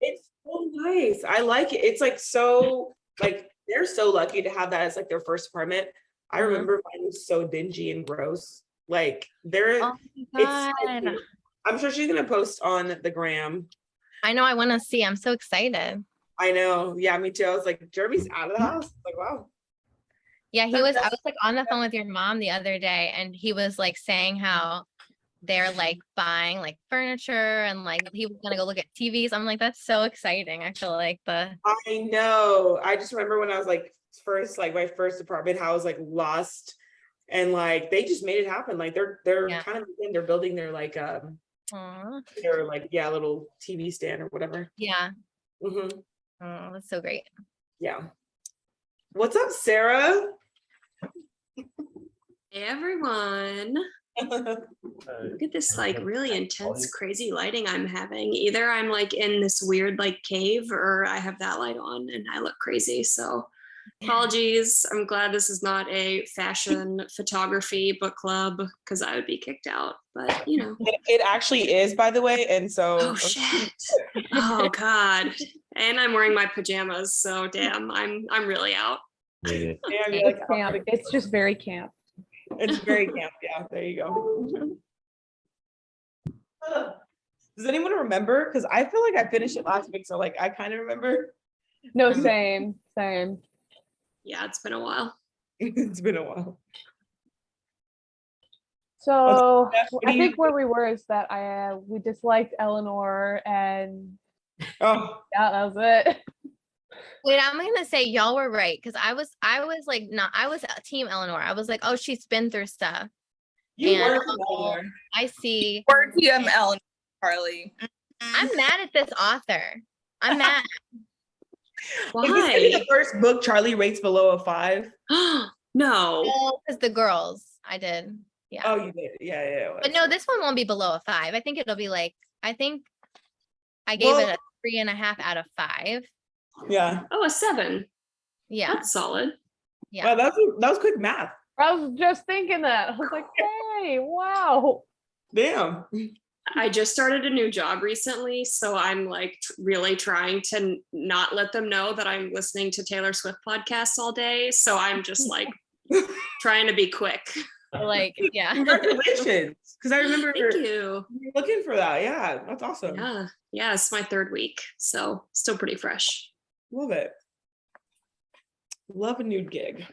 It's so nice. I like it. It's like so like they're so lucky to have that as like their first apartment. I remember mine was so dingy and gross. Like they're Oh it's my so God. cute. I'm sure she's gonna post on the gram. I know, I want to see. I'm so excited. I know. Yeah, me too. I was like, Jeremy's out of the house. Like, wow. Yeah, I was like on the phone with your mom the other day, and he was like saying how they're like buying like furniture and like he was gonna go look at TVs. I'm like, that's so exciting. I feel like I know. I just remember when I was like first, like my first apartment, how I was like lost, and like they just made it happen. Like they're Yeah. kind of they're building their like Aw. their like yeah little TV stand or whatever. Yeah. Hmm. Oh, that's so great. Yeah. What's up, Sarah? Hey everyone. Look at this like really intense, crazy lighting I'm having. Either I'm like in this weird like cave or I have that light on and I look crazy. So apologies. I'm glad this is not a fashion photography book club because I would be kicked out. But you know. It actually is, by the way. And so Oh shit. Oh God. And I'm wearing my pajamas. So damn, I'm really out. yeah, Okay. you're like, Camp. It's just very camp. it's very camp. Yeah, there you go. Does anyone remember? Because I feel like I finished it last week, so like I kind of remember. No, same. Yeah, it's been a while. It's been a while. So Steph, what I do you- think where we were is that we disliked Eleanor, and Oh, yeah, that was it. Wait, I'm gonna say y'all were right because I was like not I was team Eleanor. I was like, oh, she's been through stuff. you And were familiar. I see. Or TM Eleanor, Charlie. I'm mad at this author. I'm mad. Is this gonna be Why? the first book Charlie rates below a 5? No. Because the girls, I did. Yeah. Oh, you did. Yeah, yeah. But no, this one won't be below a 5. I think it'll be like, I think I gave it a 3.5 out of 5. Yeah. Oh, a 7. Yeah. That's solid. Yeah. Wow, that was quick math. I was just thinking that. I was like, hey, wow. Damn. I just started a new job recently, so I'm like really trying to not let them know that I'm listening to Taylor Swift podcasts all day. So I'm just like trying to be quick. Like, yeah. Congratulations. Because I remember Thank you. you were looking for that. Yeah, that's awesome. Yeah. Yeah, it's my 3rd week, so still pretty fresh. Love it. Love a new gig.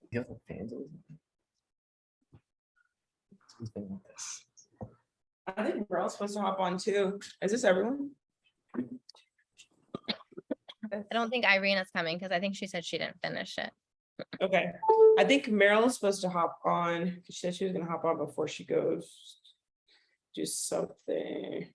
You have fans. Who's been with this? I think we're all supposed to hop on too. Is this everyone? I don't think Irina's coming because I think she said she didn't finish it. Okay. I think Meryl is supposed to hop on. She said she was gonna hop on before she goes do something.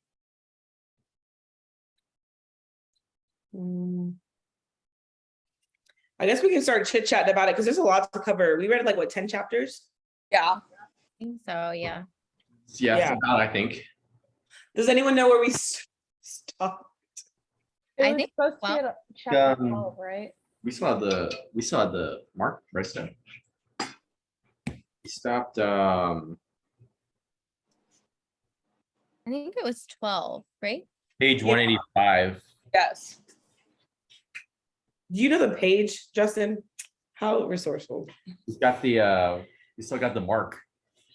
I guess we can start chit-chatting about it because there's a lot to cover. We read like what, 10 chapters? Yeah. I think so, yeah. Yeah, about, I think. Does anyone know where we stopped? It I was think- supposed to be at chapter Um, 12, right? We saw the mark right stuff. We stopped I think it was 12, right? page 185. Yes. Do you know the page, Justin? How resourceful. We got the we still got the mark.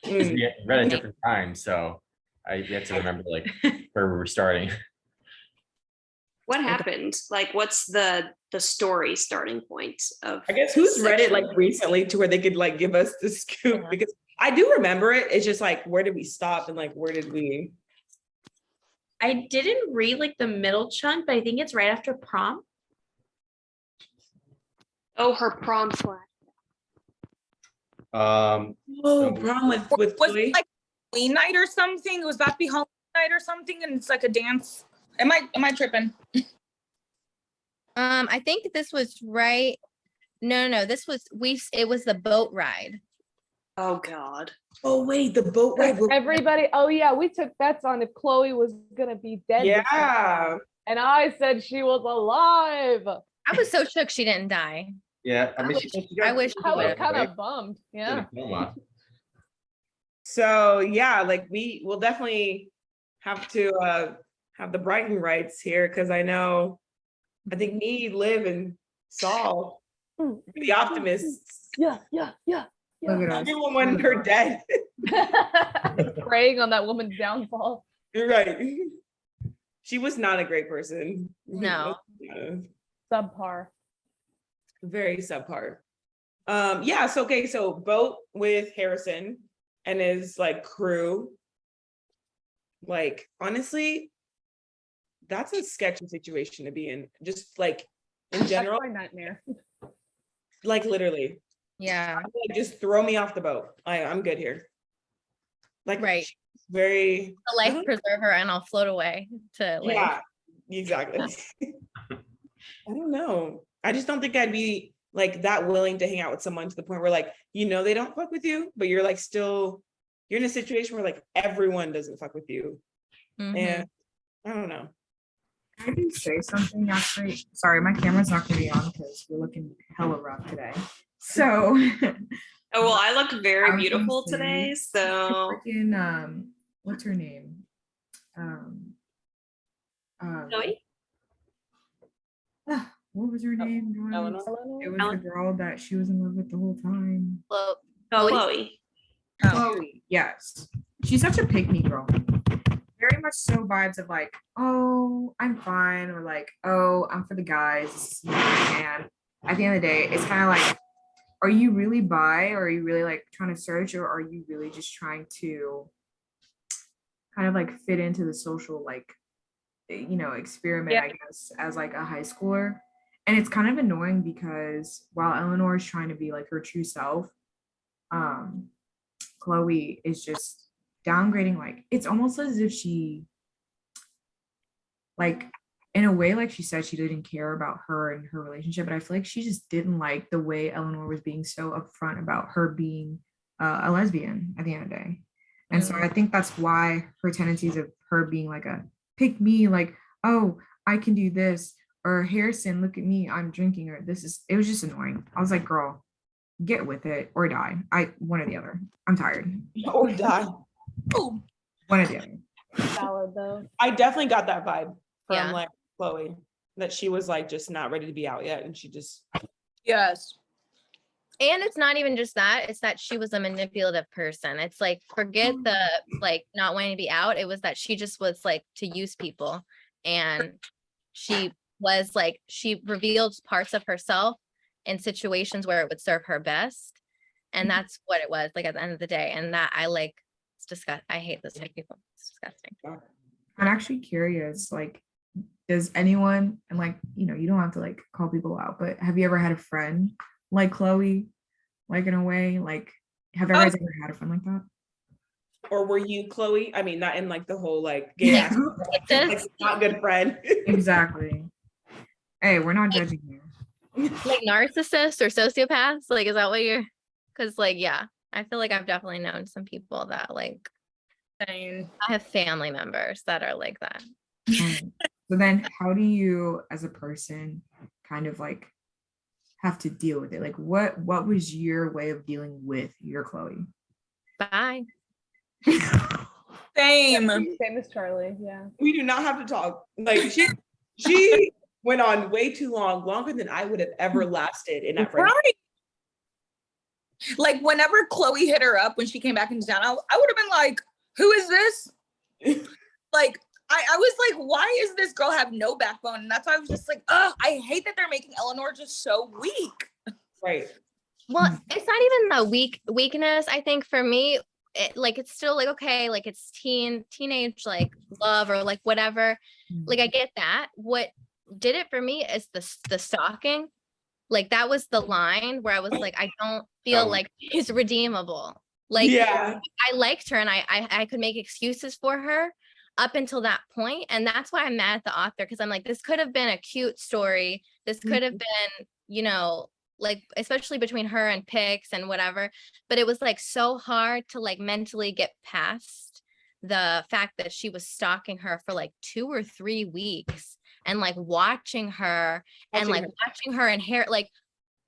'Cause we read at different times, so we had to remember like where we were starting. What happened? Like, what's the story starting point of? I guess who's read it like section? recently to where they could like give us the scoop, Yeah. because I do remember it. It's just like, where did we stop and like where did we? I didn't read like the middle chunk, but I think it's right after prom. Oh, her prom flash. Oh, So- prom with Was Chloe? it like Queen Night or something? Was that be Halloween night or something? And it's like a dance. Am I tripping? I think this was right. No, this was it was the boat ride. Oh God. Oh wait, the boat ride. Everybody, oh yeah, we took bets on if Chloe was gonna be dead. this time. Yeah. And I said she was alive. I was so shook she didn't die. Yeah, I mean, I wish I was would've, kind of bummed. Yeah. So yeah, like we will definitely have to have the bragging rights here because I think me, Liv, and Saul, the optimists. Yeah. Look at us. Everyone wanted her dead. Preying on that woman's downfall. You're right. She was not a great person. No. Subpar. Very subpar. Yeah, so okay, so boat with Harrison and his like crew. Like honestly, that's a sketchy situation to be in. Just like in general, That's my nightmare. like literally. Yeah. Like, just throw me off the boat. I'm good here. Like Right. very A life preserver and I'll float away to like. yeah, exactly. I don't know. I just don't think I'd be like that willing to hang out with someone to the point where like, they don't fuck with you, but you're like still, you're in a situation where like everyone doesn't fuck with you. Mhm. And I don't know. Can I just say something actually? Sorry, my camera's not gonna be on because we're looking hella rough today. So Oh, well, I look I very was gonna beautiful say, today, so. freaking what's her name? Chloe? What was her name? guys? Eleanor? It was the girl that she was in love with the whole time. Float. Chloe. Chloe, yes. She's such a pick-me girl. Very much so vibes of like, oh, I'm fine, or like, oh, I'm for the guys. And at the end of the day, it's kind of like, are you really bi, or are you really like trying to search, or are you really just trying to kind of like fit into the social like, experiment, Yeah. I guess, as like a high schooler. And it's kind of annoying because while Eleanor is trying to be like her true self, Chloe is just downgrading. Like it's almost as if she, like, in a way, like she said, she didn't care about her and her relationship, but I feel like she just didn't like the way Eleanor was being so upfront about her being a lesbian at the end of the day. And so I think that's why her tendencies of her being like a pick me, like, oh, I can do this, or Harrison, look at me, I'm drinking, or it was just annoying. I was like, girl, get with it or die. One or the other. I'm tired. Or die. Oh, One or the other. Valid though. I definitely got that vibe from Yeah. like Chloe, that she was like just not ready to be out yet. And she just yes. And it's not even just that, it's that she was a manipulative person. It's like, forget the like not wanting to be out. It was that she just was like to use people. And she was like, she revealed parts of herself in situations where it would serve her best. And that's what it was like at the end of the day. And that it's disgusting. I hate this type of people. It's disgusting. I'm actually curious, like, does anyone, and like, you don't have to like call people out, but have you ever had a friend like Chloe, like in a way, like, have you guys ever had a friend like that? or were you Chloe? I mean, not in like the whole like gay ass, like not good friend. Exactly. Hey, we're not judging here. Like narcissists or sociopaths? Like, is that what you're, because like, yeah, I feel like I've definitely known some people that like, Same. I have family members that are like that. So then how do you as a person kind of like have to deal with it? Like what was your way of dealing with your Chloe? Bye. Same. Same as Charlie. Yeah. We do not have to talk. Like she went on way too long, longer than I would have ever lasted in that friendship. Right. Like whenever Chloe hit her up when she came back into town, I would have been like, who is this? Like, I was like, why is this girl have no backbone? And that's why I was just like, oh, I hate that they're making Eleanor just so weak. Right. Well, it's not even the weakness. I think for me, it's still like, okay, like it's teenage like love or like whatever. Like I get that. What did it for me is the stalking. Like that was the line where I was like, I don't feel like she's redeemable. Like Yeah. I liked her and I could make excuses for her up until that point. And that's why I'm mad at the author, because I'm like, this could have been a cute story. This could have been, like, especially between her and Pix and whatever. But it was like so hard to like mentally get past the fact that she was stalking her for like 2 or 3 weeks and like watching her and like watching her and hair, like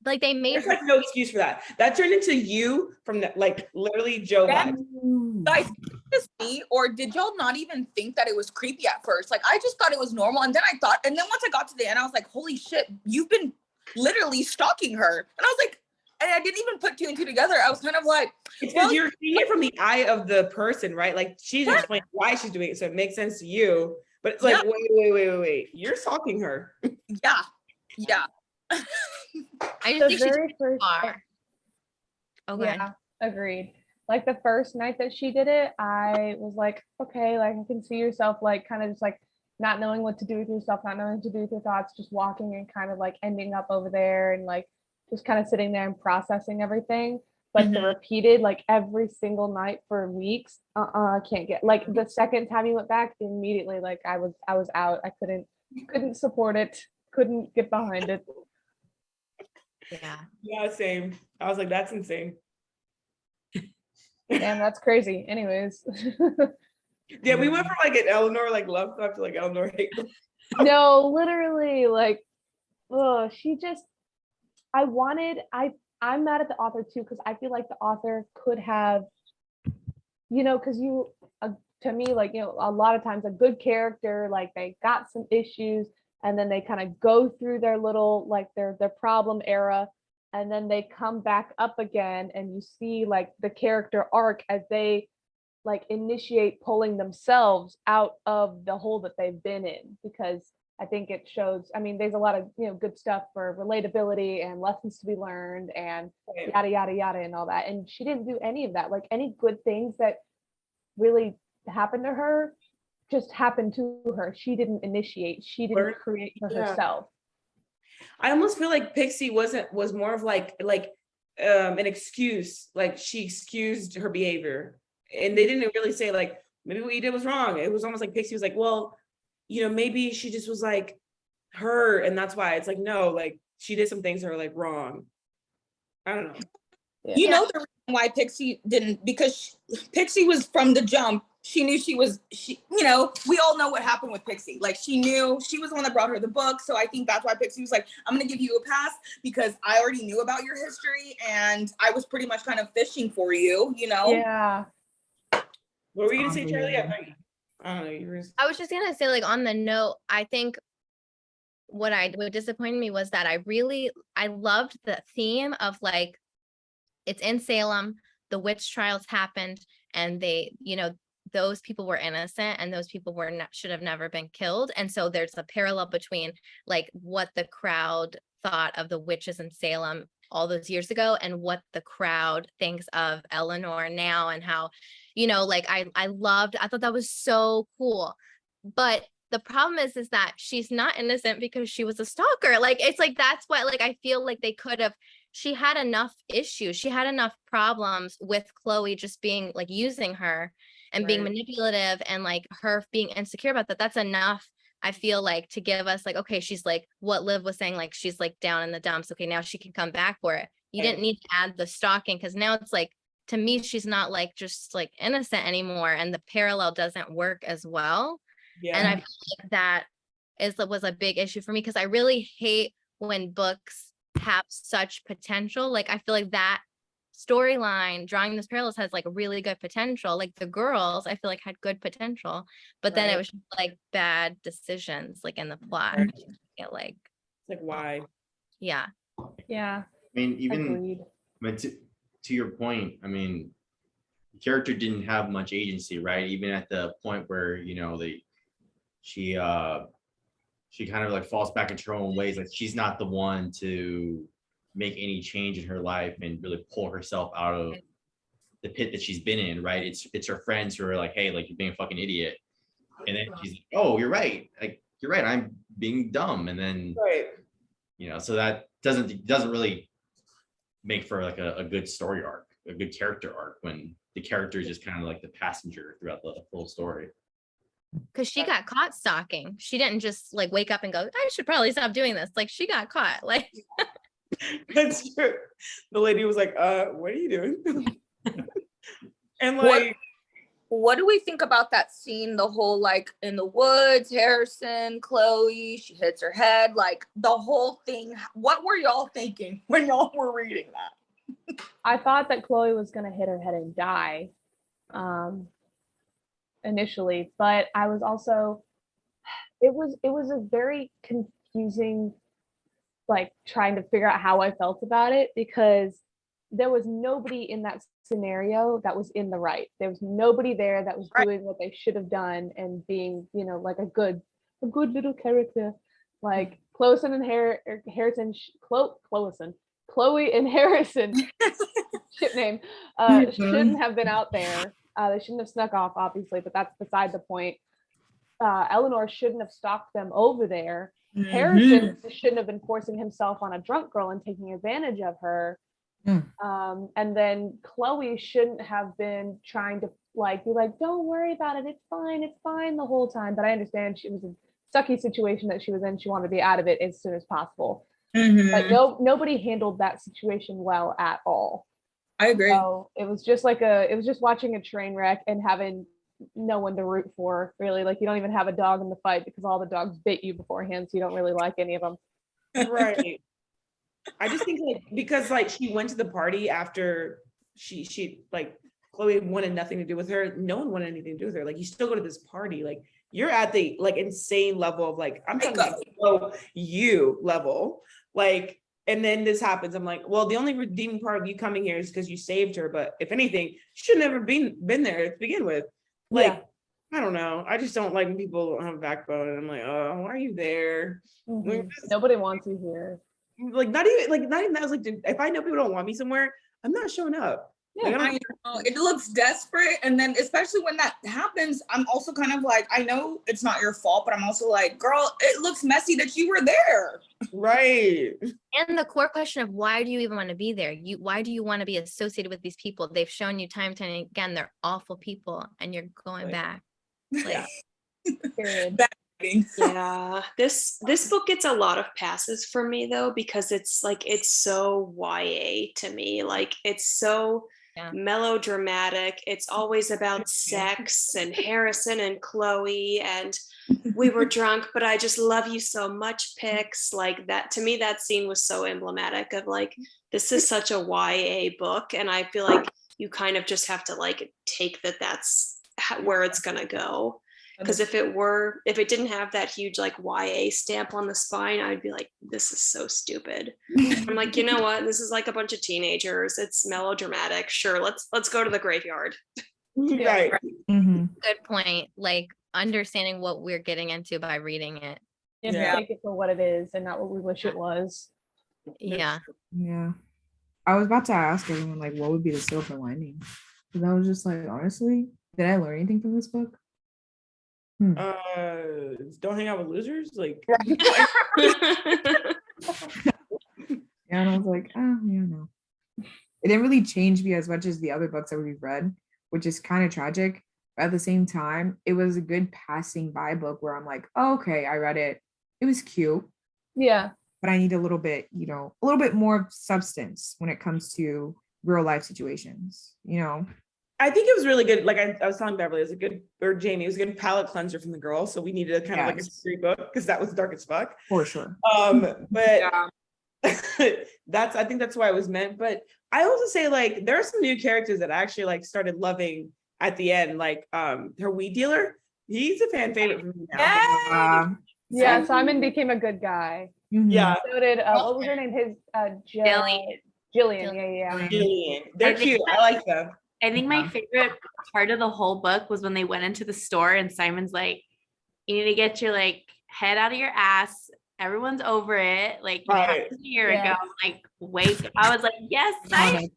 they made There's her. like no excuse for that. That turned into you from the, like literally Joe vibes. Guys, just me, or did y'all not even think that it was creepy at first? Like, I just thought it was normal, and then and then once I got to the end, I was like, holy shit, you've been literally stalking her. And I was like, and I didn't even put two and two together. I was kind of like, it's because you're seeing it from the eye of the person, right? Like, she's explaining why she's doing it, so it makes sense to you. But it's like, wait, you're stalking her. Yeah. I just The think she's very too first far. Okay. Yeah, agreed. Like the first night that she did it, I was like, okay, like I can see yourself like kind of just like not knowing what to do with yourself, not knowing what to do with your thoughts, just walking and kind of like ending up over there and like just kind of sitting there and processing everything. But the repeated like every single night for weeks, I can't get like the second time you went back, immediately like I was out. I couldn't support it, couldn't get behind it. Yeah, Same. I was like, that's insane. Damn, that's crazy. Anyways. Yeah, we went from like an Eleanor like love stuff to like Eleanor hate. No, literally, like, oh, she just. I'm mad at the author too because I feel like the author could have, because to me, like, a lot of times a good character, like they got some issues and then they kind of go through their little like their problem era and then they come back up again and you see like the character arc as they like initiate pulling themselves out of the hole that they've been in, because I think it shows, I mean, there's a lot of, good stuff for relatability and lessons to be learned and yada, yada, yada, and all that. And she didn't do any of that. Like any good things that really happened to her just happened to her. She didn't initiate, she didn't create for herself. I almost feel like Pixie was more of like an excuse, like she excused her behavior. And they didn't really say like, maybe what you did was wrong. It was almost like Pixie was like, well, maybe she just was like her. And that's why it's like, no, like she did some things that are like wrong. I don't know. You know the reason why Pixie didn't, because Pixie was from the jump. She knew we all know what happened with Pixie. Like she knew she was the one that brought her the book. So I think that's why Pixie was like, I'm going to give you a pass because I already knew about your history and I was pretty much kind of fishing for you, Yeah. What were you gonna say, Charlie? I don't know. I was just gonna say, like, on the note, I think what disappointed me was that I loved the theme of like, it's in Salem, the witch trials happened, and they, those people were innocent and those people should have never been killed. And so there's a parallel between like what the crowd thought of the witches in Salem all those years ago and what the crowd thinks of Eleanor now, and how, like I thought that was so cool. But the problem is that she's not innocent because she was a stalker. Like, it's like, that's what, like, I feel like she had enough issues. She had enough problems with Chloe just being like using her and being manipulative and like her being insecure about that. That's enough, I feel like, to give us like, okay, she's like what Liv was saying, like she's like down in the dumps. Okay, now she can come back for it. You didn't need to add the stalking, because now it's like, to me, she's not like just like innocent anymore, and the parallel doesn't work as well. Yeah. And I feel like that was a big issue for me, because I really hate when books have such potential. Like I feel like that storyline, drawing those parallels, has like really good potential. Like the girls, I feel like had good potential, but then it was just like bad decisions like in the plot. Like why? Yeah. I mean, even to your point, I mean, the character didn't have much agency, right? Even at the point where she kind of like falls back into her own ways. Like she's not the one to make any change in her life and really pull herself out of the pit that she's been in, right? It's her friends who are like, hey, like you're being a fucking idiot. And then she's like, oh, you're right. Like, you're right, I'm being dumb. And then, so that doesn't really make for like a good story arc, a good character arc, when the character is just kind of like the passenger throughout the whole story. Because she got caught stalking. She didn't just like wake up and go, I should probably stop doing this. Like she got caught. Like that's true. The lady was like, what are you doing? And like, what do we think about that scene? The whole like in the woods, Harrison, Chloe, she hits her head, like the whole thing. What were y'all thinking when y'all were reading that? I thought that Chloe was gonna hit her head and die. initially, but I was also, it was a very confusing, like trying to figure out how I felt about it, because there was nobody in that scenario that was in the right. There was nobody there that was doing what they should have done and being, like a good little character. Like Chloe and Harrison, Chloe and Harrison, ship name, shouldn't have been out there. They shouldn't have snuck off, obviously, but that's beside the point. Eleanor shouldn't have stalked them over there. Harrison shouldn't have been forcing himself on a drunk girl and taking advantage of her. And then Chloe shouldn't have been trying to be like, don't worry about it, it's fine the whole time. But I understand she was a sucky situation that she was in. She wanted to be out of it as soon as possible. But nobody handled that situation well at all. I agree. So it was just watching a train wreck and having no one to root for, really. Like, you don't even have a dog in the fight because all the dogs bit you beforehand, so you don't really like any of them. Right. I just think because she went to the party after she Chloe wanted nothing to do with her. No one wanted anything to do with her. Like, you still go to this party. Like, you're at the insane level of I'm trying to go you level. And then this happens. I'm like, well, the only redeeming part of you coming here is because you saved her. But if anything, you should never been there to begin with. I don't know. I just don't like when people don't have a backbone. And I'm like, oh, why are you there? Nobody wants you here. Not even that. I was like, if I know people don't want me somewhere, I'm not showing up. I know it looks desperate, and then especially when that happens, I'm also kind of like, I know it's not your fault, but I'm also like, girl, it looks messy that you were there. Right. And the core question of why do you even want to be there? Why do you want to be associated with these people? They've shown you time and time again they're awful people, and you're going back. Period. Yeah, this book gets a lot of passes for me though, because it's so YA to me. It's so melodramatic. It's always about sex and Harrison and Chloe and we were drunk, but I just love you so much pics. That to me, that scene was so emblematic of this is such a YA book, and I feel like you kind of just have to take that's where it's gonna go. Because if it didn't have that huge YA stamp on the spine, I'd be like, this is so stupid. I'm like, you know what? This is a bunch of teenagers. It's melodramatic. Sure, let's go to the graveyard. Right. Good point. Understanding what we're getting into by reading it. Take it for what it is and not what we wish it was. Yeah. I was about to ask everyone what would be the silver lining, because I was just honestly, did I learn anything from this book? Don't hang out with losers. And I was like, oh yeah, no. It didn't really change me as much as the other books that we've read, which is kind of tragic. But at the same time, it was a good passing by book where I'm like, oh, okay, I read it. It was cute. Yeah. But I need a little bit more substance when it comes to real life situations, I think it was really good. I was telling Beverly, Jamie, it was a good palate cleanser from the girl. So we needed a kind of a scary book because that was dark as fuck. For sure. But I think that's why it was meant. But I also say there are some new characters that I actually started loving at the end. Her weed dealer, he's a fan favorite for me now. Yeah, Simon became a good guy. Yeah. So did what was her name? Jillian. Yeah. Jillian. They're cute. I like them. I think my favorite part of the whole book was when they went into the store and Simon's like, you need to get your head out of your ass. Everyone's over it. It happened a year ago. Wait. I was like, yes, Simon.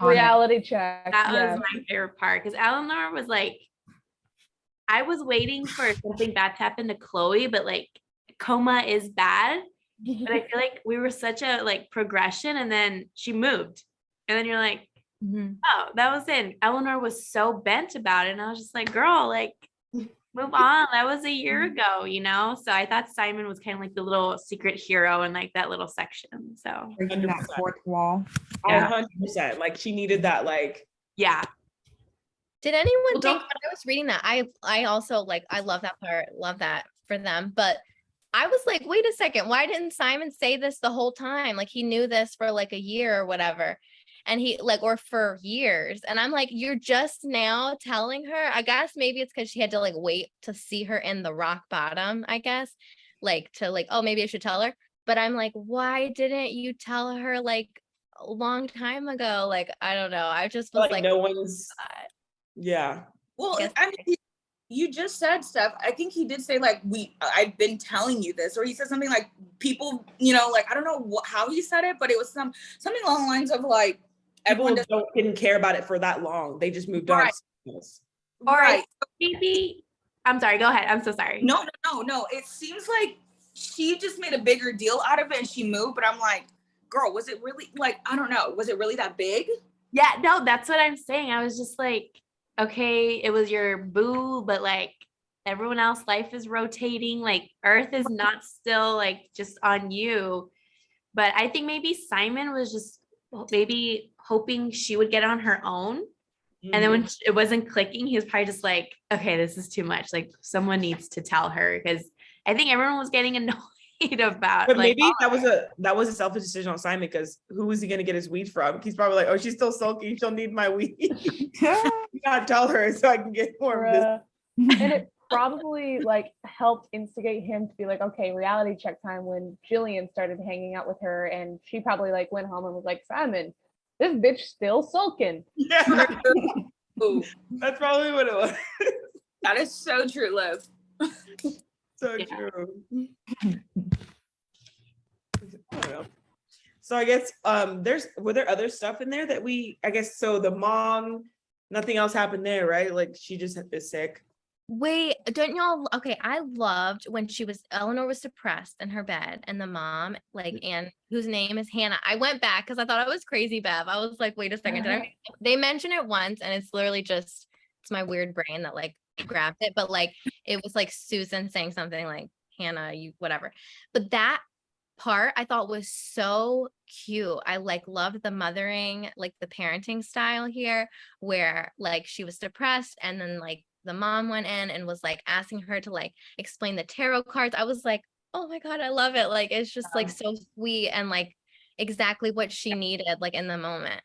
Reality check. That was my favorite part, because Eleanor was I was waiting for something bad to happen to Chloe, but coma is bad. But I feel we were such a progression, and then she moved. And then you're like, oh, that was it. Eleanor was so bent about it. And I was just like, girl, move on. That was a year ago, So I thought Simon was kind of the little secret hero in that little section. So breaking that fourth wall. 100%. She needed that, yeah. Did anyone think when I was reading that? I also I love that part, love that for them. But I was like, wait a second, why didn't Simon say this the whole time? He knew this for a year or whatever. And he like, or for years. And I'm like, you're just now telling her. I guess maybe it's because she had to like wait to see her in the rock bottom, I guess. Like to like, oh, maybe I should tell her. But I'm like, why didn't you tell her like a long time ago? Like, I don't know. I just was like, no one's, yeah. Well, Yes. I mean, you just said, Steph, I think he did say like, I've been telling you this, or he said something like people, like, I don't know how he said it, but it was something along the lines of like, everyone didn't care about it for that long. They just moved right. on. All right. Right. Maybe, I'm sorry, go ahead. I'm so sorry. No. It seems like she just made a bigger deal out of it and she moved, but I'm like, girl, was it really like, I don't know, was it really that big? Yeah, no, that's what I'm saying. I was just like, okay, it was your boo, but like everyone else, life is rotating. Like Earth is not still like just on you. But I think maybe Simon was just maybe hoping she would get on her own. And then when it wasn't clicking, he was probably just like, okay, this is too much. Like someone needs to tell her, because I think everyone was getting annoyed about. But like, maybe that was a selfish decision on Simon, because who was he gonna get his weed from? He's probably like, oh, she's still sulky, she'll need my weed. You gotta tell her so I can get more of this. And it probably like helped instigate him to be like, okay, reality check time, when Jillian started hanging out with her, and she probably like went home and was like, Simon, this bitch still sulking. Yeah. That's probably what it was. That is so true, Liv. So true. I don't know. So I guess were there other stuff in there that I guess so the mom, nothing else happened there, right? Like she just is sick. Wait, don't y'all? Okay, I loved when Eleanor was depressed in her bed, and the mom, like, and whose name is Hannah. I went back because I thought I was crazy, Bev. I was like, wait a second. They mention it once, and it's literally just, it's my weird brain that like grabbed it, but like it was like Susan saying something like, Hannah, you whatever. But that part I thought was so cute. I like loved the mothering, like the parenting style here, where like she was depressed, and then like the mom went in and was like asking her to like explain the tarot cards. I was like, oh my God, I love it. Like, it's just like so sweet and like exactly what she needed, like in the moment.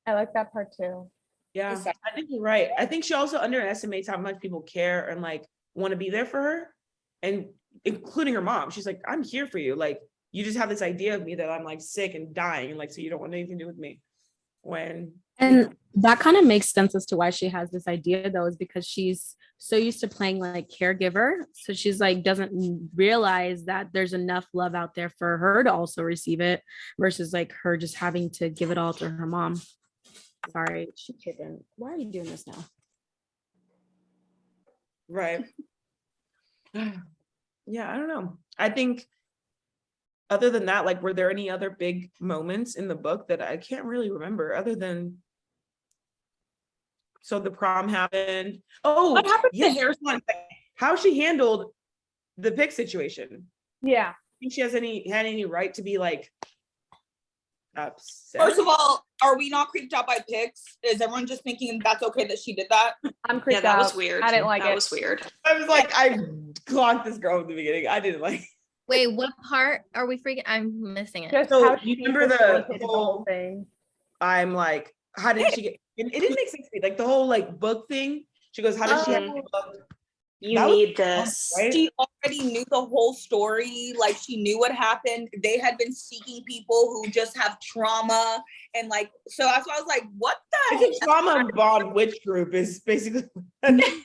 I like that part too. Yeah, I think you're right. I think she also underestimates how much people care and like want to be there for her, and including her mom. She's like, I'm here for you. Like, you just have this idea of me that I'm like sick and dying, and like, so you don't want anything to do with me. And that kind of makes sense as to why she has this idea, though, is because she's so used to playing like caregiver. So she's like, doesn't realize that there's enough love out there for her to also receive it, versus like her just having to give it all to her mom. Sorry, she kidding. Why are you doing this now? Right. Yeah, I don't know. I think other than that, like, were there any other big moments in the book that I can't really remember other than, so the prom happened. Oh, What happened yeah, to Harrison? how she handled the pig situation. Yeah. Think she had any right to be like upset? First of all, are we not creeped out by pigs? Is everyone just thinking that's okay that she did that? I'm creeped Yeah, that out. was weird. I didn't like That it. was weird. I was like, I clocked this girl in the beginning. I didn't like. Wait, what part are we freaking? I'm missing it. Just So, how you she remember the facilitated whole- thing. I'm like, how did she get? It didn't make sense to me. Like the whole like book thing. She goes, how did she have a book? You That was need this. right? She already knew the whole story. Like she knew what happened. They had been seeking people who just have trauma. And like, so that's why I was like, what the heck? It's a trauma bond witch group is basically.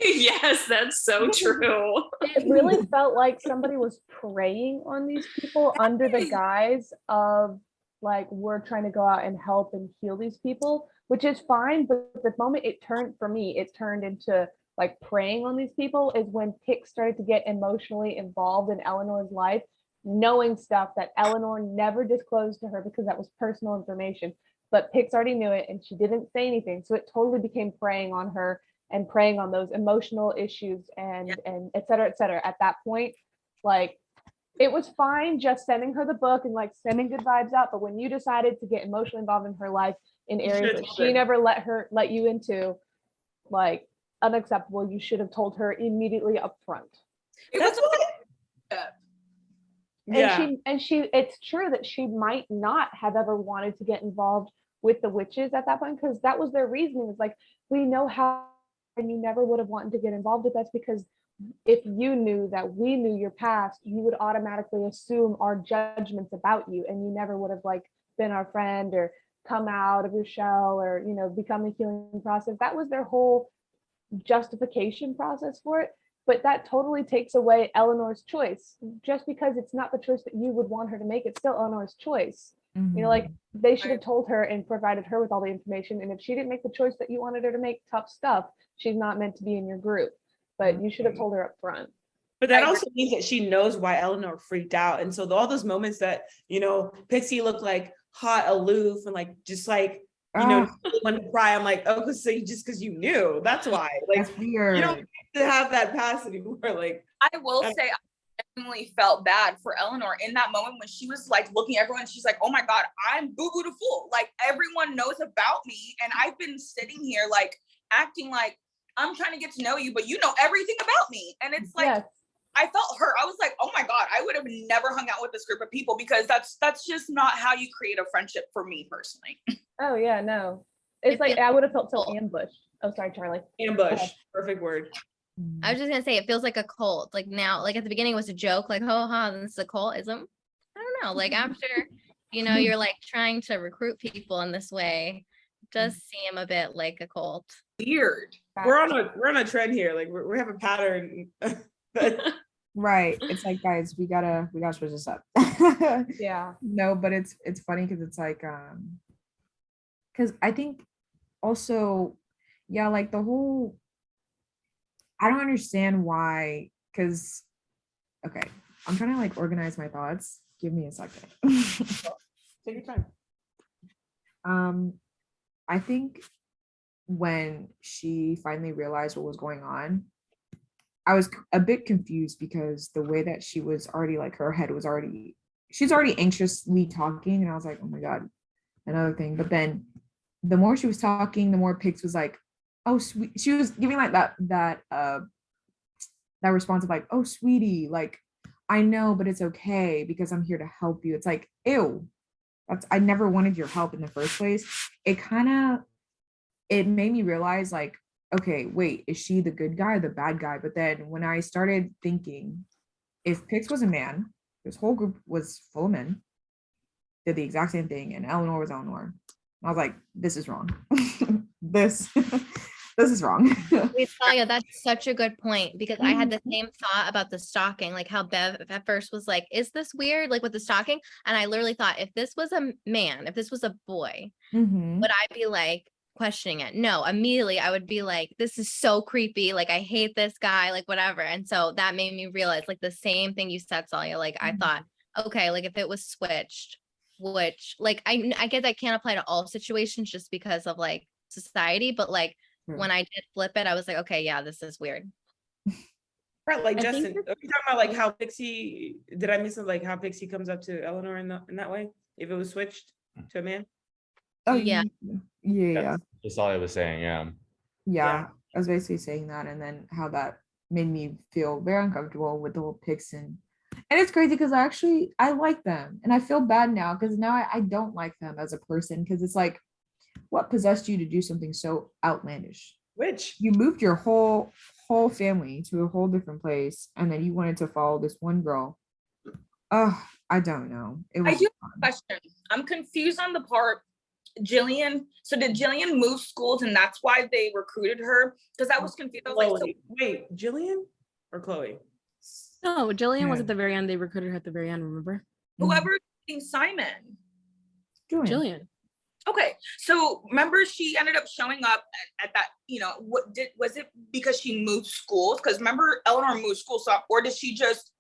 Yes, that's so true. It really felt like somebody was preying on these people under the guise of like, we're trying to go out and help and heal these people, which is fine. But the moment it turned into like preying on these people is when Pick started to get emotionally involved in Eleanor's life, knowing stuff that Eleanor never disclosed to her because that was personal information. But Pix already knew it and she didn't say anything. So it totally became preying on her and preying on those emotional issues and et cetera, et cetera. At that point, like, it was fine just sending her the book and like sending good vibes out. But when you decided to get emotionally involved in her life in areas that she never let you into, like, unacceptable. You should have told her immediately up front. That's what. Yeah. And she it's true that she might not have ever wanted to get involved with the witches at that point, because that was their reasoning. It's like, we know how, and you never would have wanted to get involved with us, because if you knew that we knew your past, you would automatically assume our judgments about you, and you never would have like been our friend or come out of your shell or, you know, become a healing process. That was their whole justification process for it. But that totally takes away Eleanor's choice. Just because it's not the choice that you would want her to make, it's still Eleanor's choice. You know, like they should have told her and provided her with all the information. And if she didn't make the choice that you wanted her to make, tough stuff, she's not meant to be in your group. But you should have told her up front. But that also means that she knows why Eleanor freaked out. And so all those moments that, you know, Pixie looked like hot, aloof, and like, just like, you know, want to cry. I'm like, oh, so just because you knew, that's why. Like, That's weird. you don't have to have that past anymore. Like, I will say, I definitely felt bad for Eleanor in that moment when she was like looking at everyone. She's like, oh my God, I'm boo-boo to fool. Like, everyone knows about me. And I've been sitting here like acting like I'm trying to get to know you, but you know everything about me. And it's like, Yes. I felt hurt. I was like, oh my God, I would have never hung out with this group of people, because that's just not how you create a friendship for me personally. Oh yeah, no. It's like I would have felt so ambushed. Oh, sorry, Charlie. ambush, perfect word. I was just gonna say it feels like a cult. Like now, like at the beginning it was a joke, like, oh this is a cultism. I don't know. Like after, you know, you're like trying to recruit people in this way, it does seem a bit like a cult. Weird. We're on a trend here. Like we have a pattern. Right. It's like, guys, we gotta switch this up. Yeah. No, but it's funny because it's like because I think also, yeah, like the whole, I don't understand why, because okay, I'm trying to like organize my thoughts. Give me a second. Take your time. I think when she finally realized what was going on, I was a bit confused because the way that she was already like, her head was already, she's already anxiously talking, and I was like, oh my God, another thing. But then the more she was talking, the more Pix was like, oh sweet, she was giving like that response of like, oh sweetie, like I know, but it's okay because I'm here to help you. It's like, ew, I never wanted your help in the first place. It made me realize like, okay, wait, is she the good guy or the bad guy? But then when I started thinking, if Pix was a man, this whole group was full of men, did the exact same thing, and Eleanor was Eleanor. I was like, this is wrong. this is wrong. Wait, Talia, that's such a good point, because I had the same thought about the stalking, like how Bev at first was like, is this weird? Like with the stalking. And I literally thought, if this was a man, if this was a boy, would I be like questioning it? No, immediately I would be like, this is so creepy. Like, I hate this guy, like whatever. And so that made me realize like the same thing you said, Talia. Like I thought, okay, like if it was switched, which like I get that can't apply to all situations just because of like society, but like when I did flip it, I was like, okay, yeah, this is weird. Right, like I Justin, think are you talking about like how Pixie, did I miss it, like how Pixie comes up to Eleanor in that way? If it was switched to a man? Oh Yeah. yeah. That's all I was saying. Yeah. Yeah, I was basically saying that, and then how that made me feel very uncomfortable with the whole Pix, and it's crazy because I like them, and I feel bad now because now I don't like them as a person, because it's like, what possessed you to do something so outlandish? Which? You moved your whole family to a whole different place, and then you wanted to follow this one girl. Oh, I don't know. It was I do have a question. I'm confused on the part Jillian. So did Jillian move schools and that's why they recruited her? Because I was confused. I was like, so Wait, Jillian or Chloe? No, Jillian was Yeah. at the very end. They recruited her at the very end, remember? whoever named Simon. Jillian. Okay, so remember she ended up showing up at that, you know, was it because she moved schools? Because remember Eleanor moved schools, so, or did she just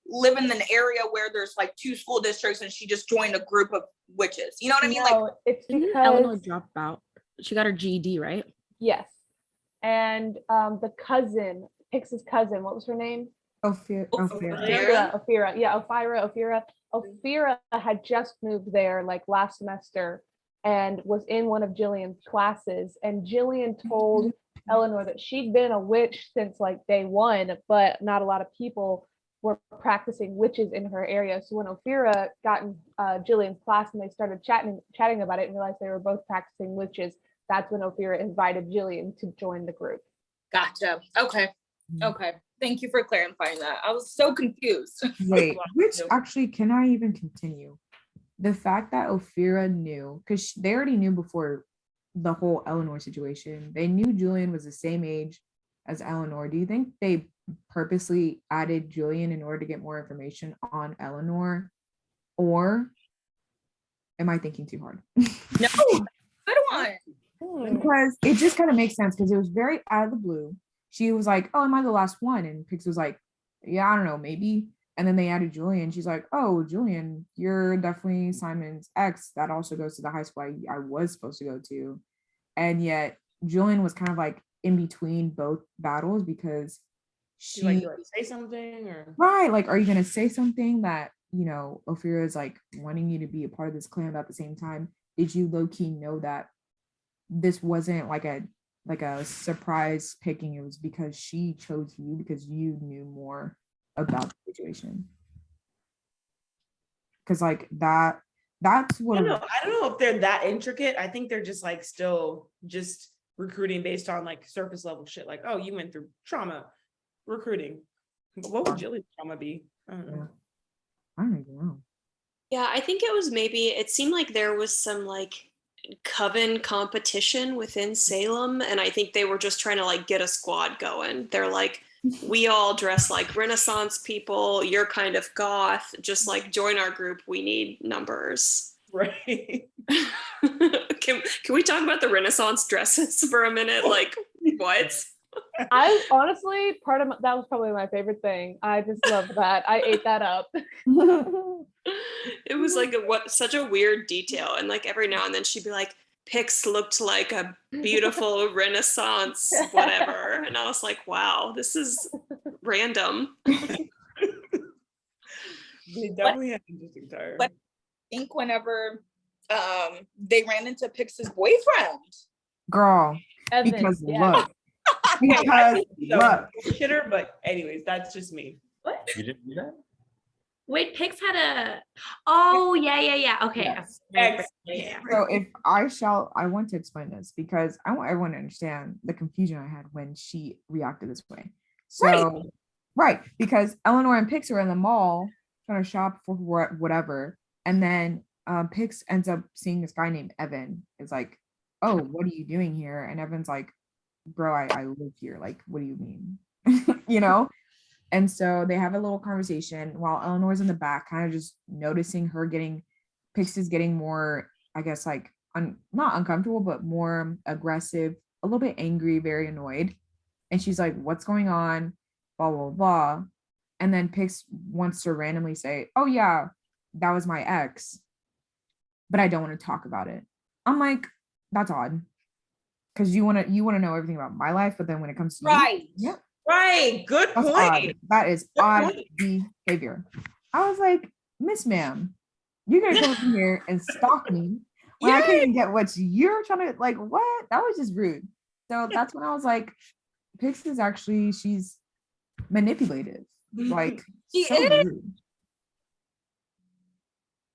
live in an area where there's like 2 school districts and she just joined a group of witches? You know what I mean? Like, No, it's Didn't Eleanor because drop out? She got her GED, right? yes. And the cousin, Pix's cousin, what was her name? Ophira. Ophira. Yeah, Ophira had just moved there like last semester and was in one of Jillian's classes. And Jillian told Eleanor that she'd been a witch since like day one, but not a lot of people were practicing witches in her area. So when Ophira got in Jillian's class and they started chatting about it and realized they were both practicing witches, that's when Ophira invited Jillian to join the group. Gotcha. Okay. Okay. Thank you for clarifying that. I was so confused. Wait, which actually, can I even continue? The fact that Ophira knew, because they already knew before the whole Eleanor situation, they knew Julian was the same age as Eleanor. Do you think they purposely added Julian in order to get more information on Eleanor? Or am I thinking too hard? No, good one. Because it just kind of makes sense because it was very out of the blue. She was like, oh, am I the last one? And Pix was like, yeah, I don't know, maybe. And then they added Julian. She's like, oh, Julian, you're definitely Simon's ex. That also goes to the high school I was supposed to go to. And yet Julian was kind of like in between both battles because she like, do I say something or right, like, are you gonna say something that, you know, Ophira is like wanting you to be a part of this clan, but at the same time, did you low-key know that this wasn't like a surprise picking? It was because she chose you because you knew more about the situation. Because like that's what I don't know if they're that intricate. I think they're just like still just recruiting based on like surface level shit. Like, oh, you went through trauma recruiting. But what would Jillian's trauma be? I don't know. Yeah. I don't even know. Yeah, I think it was maybe, it seemed like there was some like coven competition within Salem, and I think they were just trying to like get a squad going. They're like, we all dress like Renaissance people, you're kind of goth, just like join our group, we need numbers. Right. Can we talk about the Renaissance dresses for a minute? Like, what? I honestly, that was probably my favorite thing. I just love that. I ate that up. It was like such a weird detail, and like every now and then she'd be like, Pix looked like a beautiful Renaissance whatever, and I was like, wow, this is random. They definitely had interesting attire. But I think whenever they ran into Pix's boyfriend, girl, Evan, because yeah. look, because look, shitter, but anyways, that's just me. What? You didn't do that? Wait, Pix had a. Oh yeah. Okay. Yes. Yeah. so if I want to explain this because I want everyone to understand the confusion I had when she reacted this way. So right, because Eleanor and Pix are in the mall trying to shop for whatever, and then Pix ends up seeing this guy named Evan. Is like, oh, what are you doing here? And Evan's like, bro, I live here. Like, what do you mean? You know? And so they have a little conversation while Eleanor's in the back, kind of just noticing Pix is getting more, I guess, like, not uncomfortable, but more aggressive, a little bit angry, very annoyed. And she's like, what's going on? Blah, blah, blah. And then Pix wants to randomly say, oh yeah, that was my ex, but I don't want to talk about it. I'm like, that's odd. Because you want to know everything about my life, but then when it comes to right? Yeah, Right. Good that's point. odd. That is Good odd point. behavior. I was like, Miss Ma'am, you're gonna come in here and stalk me when I can't even get what you're trying to, like, what? That was just rude. So that's when I was like, Pix is actually, she's manipulative. Like, She so is. rude.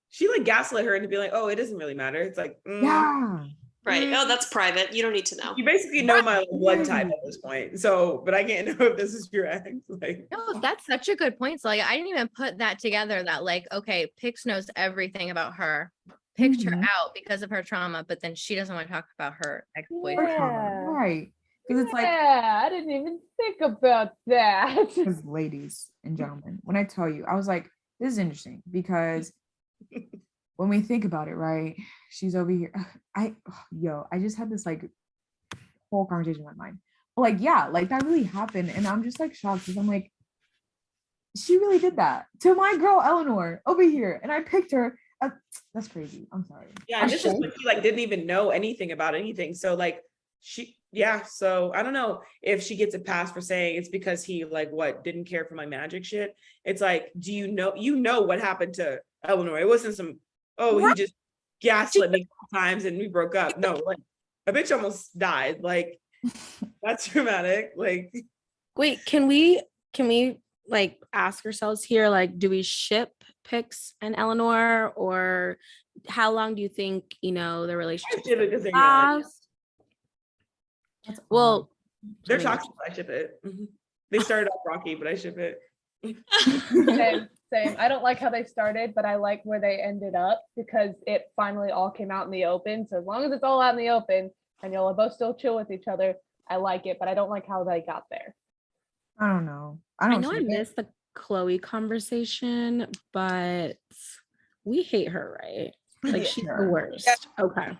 She like gaslit her into be like, oh, it doesn't really matter. It's like, Yeah. Right. Oh, that's private. You don't need to know. you basically know my blood type at this point. So, but I can't know if this is your ex. Like, No, that's such a good point. So like I didn't even put that together that like, okay, Pix knows everything about her, picked her Mhm. out because of her trauma, but then she doesn't want to talk about her ex-boyfriend. Yeah. Right. Because it's like, Yeah, I didn't even think about that. because ladies and gentlemen, when I tell you, I was like, this is interesting because when we think about it, right? She's over here. I just had this like whole conversation in my mind. But like, yeah, like that really happened. And I'm just like shocked because I'm like, she really did that to my girl Eleanor over here. And I picked her. That's crazy. I'm sorry. yeah, and this is when she like didn't even know anything about anything. So like so I don't know if she gets a pass for saying it's because he like didn't care for my magic shit. It's like, do you know what happened to Eleanor? It wasn't some, he just gaslit me times and we broke up. No, like a bitch almost died. Like that's dramatic. Like, Wait, can we like ask ourselves here, like, do we ship Pix and Eleanor, or how long do you think, you know, the relationship ship it 'cause they're young. lasts? That's Well, They're I mean, toxic. I ship it. They started off rocky, but I ship it. Same. I don't like how they started, but I like where they ended up because it finally all came out in the open. So as long as it's all out in the open and y'all are both still chill with each other, I like it, but I don't like how they got there. I don't know. I don't know I ship it. missed the Chloe conversation, but we hate her, right? Like she's the Sure. worst. Okay.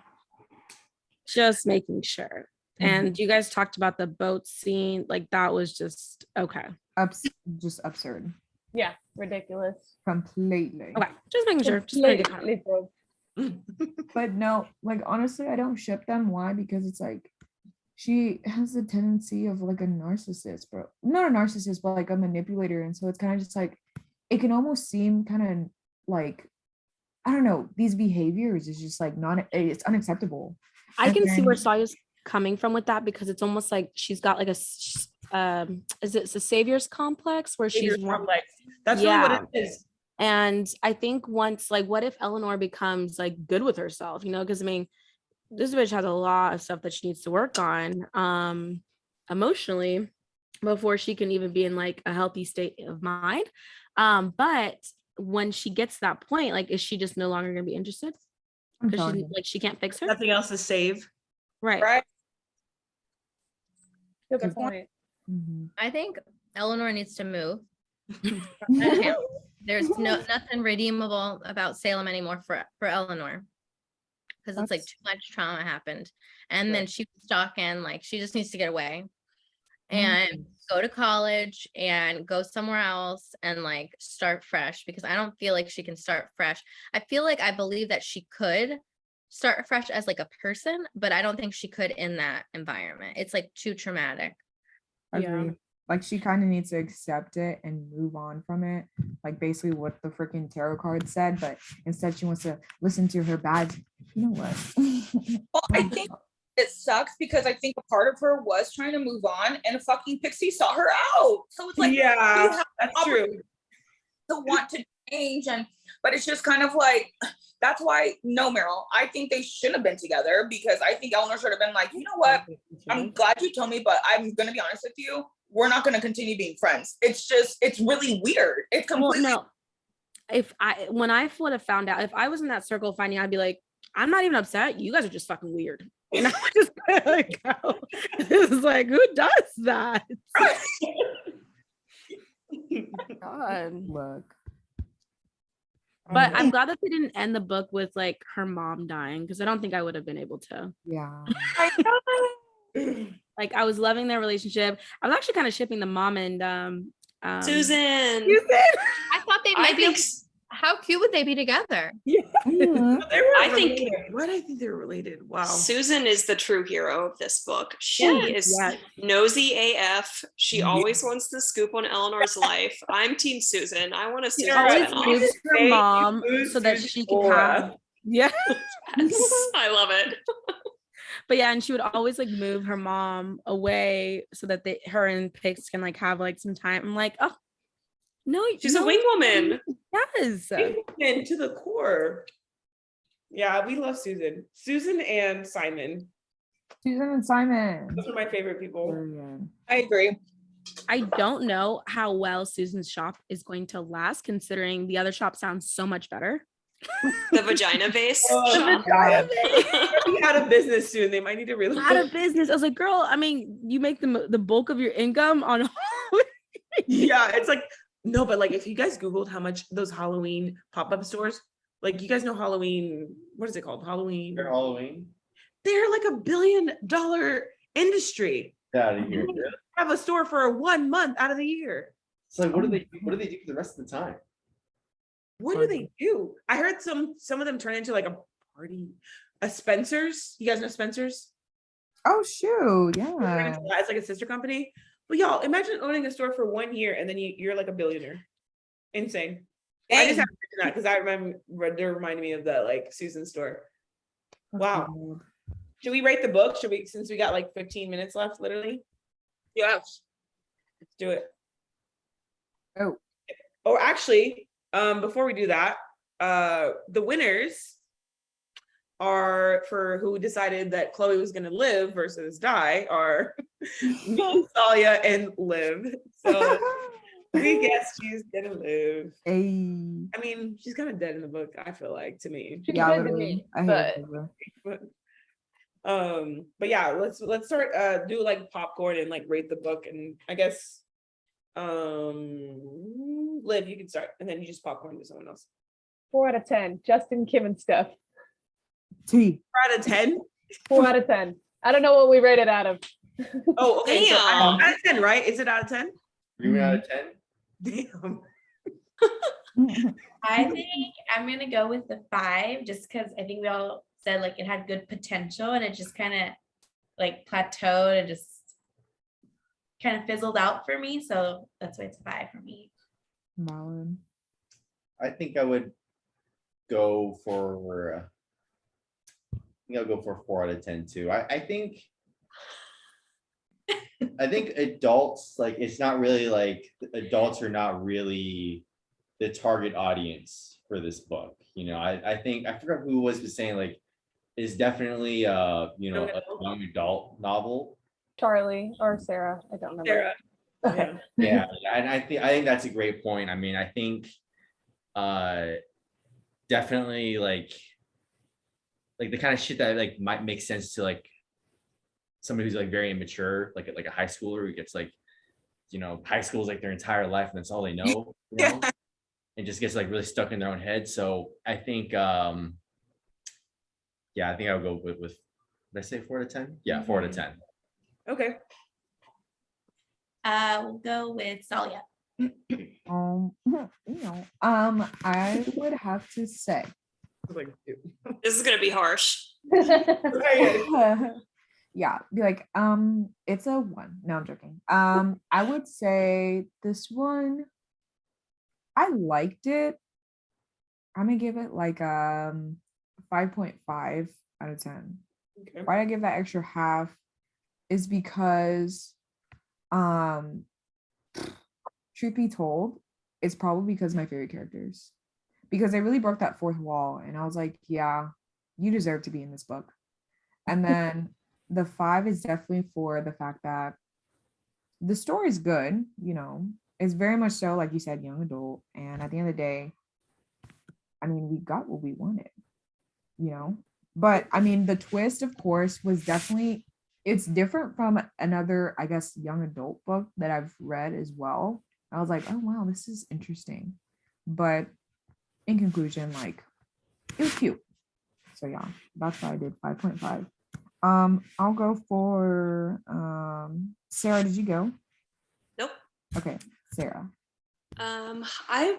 Just making sure. And you guys talked about the boat scene, like that was just okay. Just absurd. Yeah, ridiculous. Completely. Okay, just making sure. Just making sure. Completely broke. But no, like honestly, I don't ship them. Why? Because it's like she has a tendency of like a narcissist, but not a narcissist, but like a manipulator. And so it's kind of just like it can almost seem kind of like I don't know, these behaviors is just like it's unacceptable. I And can see where then- Saya's coming from with that because it's almost like she's got like is it the savior's complex where she's Complex. That's really what it is. And I think once, like, what if Eleanor becomes like good with herself, you know? Because I mean, this bitch has a lot of stuff that she needs to work on emotionally before she can even be in like a healthy state of mind. But when she gets to that point, like, is she just no longer gonna be interested? I'm Because sorry. she's like she can't fix her. Nothing else to save. Right. Right. Good point. Mhm. I think Eleanor needs to move. There's nothing redeemable about Salem anymore for Eleanor. Because it's like too much trauma happened. And then she was stalking, like she just needs to get away and go to college and go somewhere else and like start fresh, because I don't feel like she can start fresh. I feel like I believe that she could start fresh as like a person, but I don't think she could in that environment. It's like too traumatic. Agree. Like she kind of needs to accept it and move on from it. Like basically what the freaking tarot card said, but instead she wants to listen to her bad. You know what? Well, I think it sucks because I think a part of her was trying to move on and a fucking pixie saw her out. So it's like, you Yeah, have that's true. to want to change, but it's just kind of like, that's why no, Meryl, I think they should have been together, because I think Eleanor should have been like, you know what, I'm glad you told me, but I'm gonna be honest with you, we're not gonna continue being friends. It's really weird. It's completely Well, no. When I would have found out, if I was in that circle finding, I'd be like, I'm not even upset. You guys are just fucking weird. And I would just like go. It's like, who does that? God. Look. But I'm glad that they didn't end the book with like her mom dying, because I don't think I would have been able to. Yeah. Like I was loving their relationship. I was actually kind of shipping the mom and Susan. I thought they I might be. think How cute would they be together? Mhm. They were I think- related. Why do I think they're related? Wow. Susan is the true hero of this book. She is Yes. nosy AF. She Yes. always wants the scoop on Eleanor's life. I'm Team Susan. I want to see You're Susan right. Always off. moves her Hey, mom you so that Susan she could Aura. have. Yeah. Yes, I love it. But yeah, and she would always like move her mom away so that her and Pix can like have like some time. I'm like, oh no, She's no, a wing woman. Yes. And to the core. Yeah, we love Susan. Susan and Simon. Susan and Simon. Those are my favorite people. Period. I agree. I don't know how well Susan's shop is going to last, considering the other shop sounds so much better. The vagina vase. Oh, shop. Be out of business soon. They might need to really Out of business. I was like, girl, I mean, you make the bulk of your income on Yeah, it's like no, but like if you guys Googled how much those Halloween pop-up stores, like you guys know Halloween, what is it called? Halloween. For Halloween. They're like $1 billion industry. Get out of here. Have a store for 1 month out of the year. It's like what do they do for the rest of the time? What do they do? I heard some of them turn into like a party, a Spencer's. You guys know Spencer's? Oh shoot. Yeah. It's like a sister company. But y'all, imagine owning a store for 1 year and then you're like a billionaire. Insane. I just have to mention that because I remember they're reminding me of that like Susan store. Wow. Wild. Should we rate the book? Should we, since we got like 15 minutes left, literally? Yes. Let's do it. Oh, Or actually, before we do that, the winners are for who decided that Chloe was going to live versus die are me, Talia, and Liv. So we guess she's gonna live. hey. I mean, she's kind of dead in the book, I feel like, to me. She's Yeah, good to literally. me, I hate but her. But yeah, let's start do like popcorn and like rate the book, and I guess Liv, you can start, and then you just popcorn to someone else. 4 out of 10. Justin, Kim, and Steph. T. 4 out of 10. 4 out of 10. I don't know what we rated out of. Oh, okay. So Damn. out of 10, right? Is it out of 10? 3 out of 10. Damn. I think I'm gonna go with the 5 just because I think we all said like it had good potential and it just kind of like plateaued and just kind of fizzled out for me. So that's why it's a 5 for me. Malin. I think I would go for. I think I'll go for 4 out of 10 too. I think adults, like, it's not really like adults are not really the target audience for this book. You know, I think I forgot who was saying like it's definitely a young adult novel. Charlie or Sarah. I don't remember. Sarah. Yeah. Yeah, and I think that's a great point. I mean, I think definitely like the kind of shit that like might make sense to like somebody who's like very immature, like a high schooler who gets like, high school is like their entire life and that's all they know, and just gets like really stuck in their own head. So I think I think I would go with did I say 4 out of 10? Yeah, 4 out of 10. Okay. We'll go with Salia. I would have to say. Like, This is gonna be harsh. Yeah, be like, it's a 1. No, I'm joking. I would say this one, I liked it. I'm gonna give it like 5.5 out of 10. okay. Why I give that extra half is because, truth be told, it's probably because my favorite characters, because they really broke that fourth wall, and I was like, yeah, you deserve to be in this book. And then the 5 is definitely for the fact that the story is good, it's very much so, like you said, young adult, and at the end of the day, I mean, we got what we wanted, but I mean, the twist, of course, was definitely, it's different from another, I guess, young adult book that I've read as well. I was like, oh wow, this is interesting, but in conclusion, like, it was cute. So yeah, that's why I did 5.5. I'll go for Sarah. Did you go? Nope. Okay, Sarah. I'm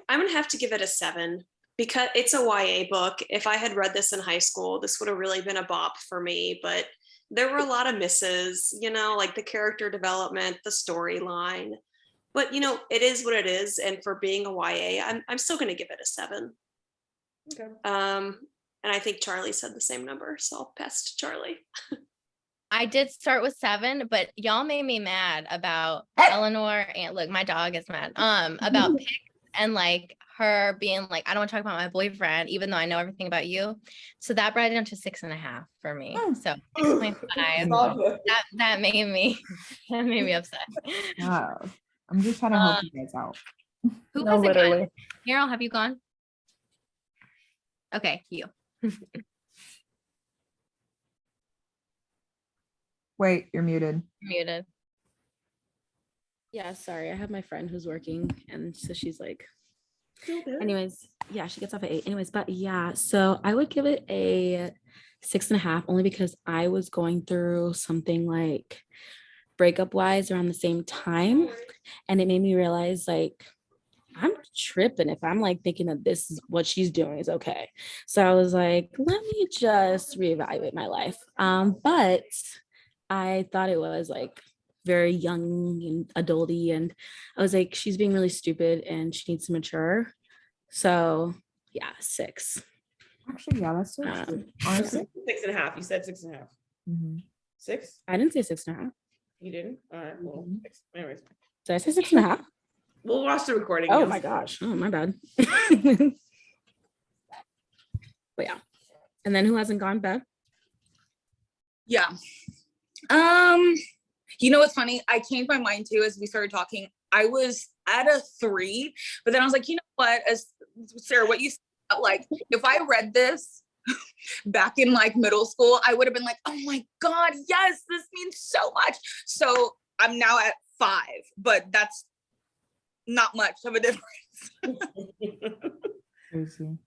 gonna have to give it a 7 because it's a YA book. If I had read this in high school, this would have really been a bop for me, but there were a lot of misses, like the character development, the storyline. But it is what it is, and for being a YA, I'm still gonna give it a 7. Okay. And I think Charlie said the same number, so I'll pass to Charlie. I did start with 7, but y'all made me mad about Eleanor, and look, my dog is mad. About Pick and like her being like, I don't want to talk about my boyfriend, even though I know everything about you. So that brought it down to 6.5 for me. So 6.5. That made me upset. Wow. I'm just trying to help you guys out. Who No, hasn't literally. gone? Carol, have you gone? Okay, you. Wait, you're muted. Muted. Yeah, sorry. I have my friend who's working, and so she's like, anyways, yeah, she gets off at 8. Anyways, but yeah, so I would give it a 6.5 only because I was going through something like breakup wise around the same time, and it made me realize like I'm tripping if I'm like thinking that this is what she's doing is okay. So I was like, let me just reevaluate my life. But I thought it was like very young and adulty, and I was like, she's being really stupid and she needs to mature. So yeah, 6. Actually, yeah, that's so true. Honestly. 6.5. You said 6.5. Mhm. 6? I didn't say 6.5. You didn't? All right. Well, 6. Anyways. Did I say 6.5? We'll watch the recording. Oh You'll my see. gosh. Oh my bad. But yeah. And then who hasn't gone, Beth? Yeah. You know what's funny? I changed my mind too as we started talking. I was at a 3, but then I was like, you know what? As Sarah, what you said, like, if I read this back in like middle school, I would have been like, oh my God, yes, this means so much. So I'm now at 5, but that's not much of a difference. Crazy.